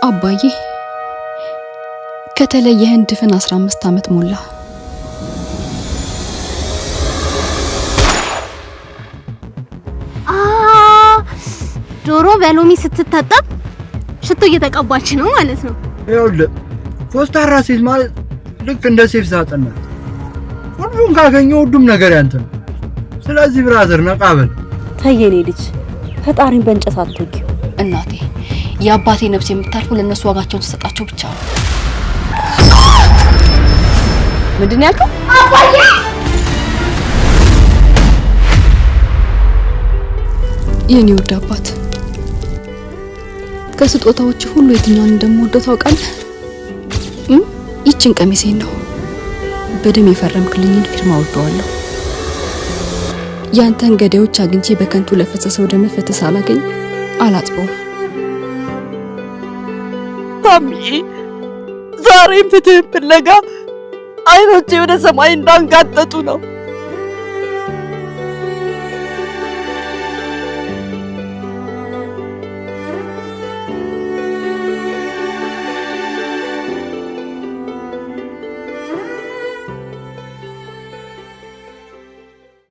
አባዬ ከተለየህን ድፍን 15 ዓመት ሞላ። ዶሮ በሎሚ ስትታጠብ ሽቶ እየተቀባች ነው ማለት ነው። ይኸውልህ ኮስታራ ሴት ማለት ልክ እንደ ሴፍ ሳጥን ናት። ሁሉን ካገኘው ሁሉም ነገር ያንተ ነው። ስለዚህ ብራዘር ነቃ በል። ታየኔ ልጅ ፈጣሪን በእንጨት አትወጊው። እናቴ የአባቴ ነፍስ የምታልፈው ለነሱ ዋጋቸውን ተሰጣቸው ብቻ ነው። ምንድን ያልከው? አባዬ የኔ ውድ አባት ከስጦታዎች ሁሉ የትኛውን እንደምወደው ታውቃለህ? ይችን ቀሚሴን ነው። በደም የፈረምክልኝን ፊርማ ወደዋለሁ። ያንተን ገዳዮች አግኝቼ በከንቱ ለፈሰሰው ደም ፍትህ ሳላገኝ አላጥበውም። ታሚ ዛሬ ፍትህ ፍለጋ አይኖቼ ወደ ሰማይ እንዳንጋጠጡ ነው።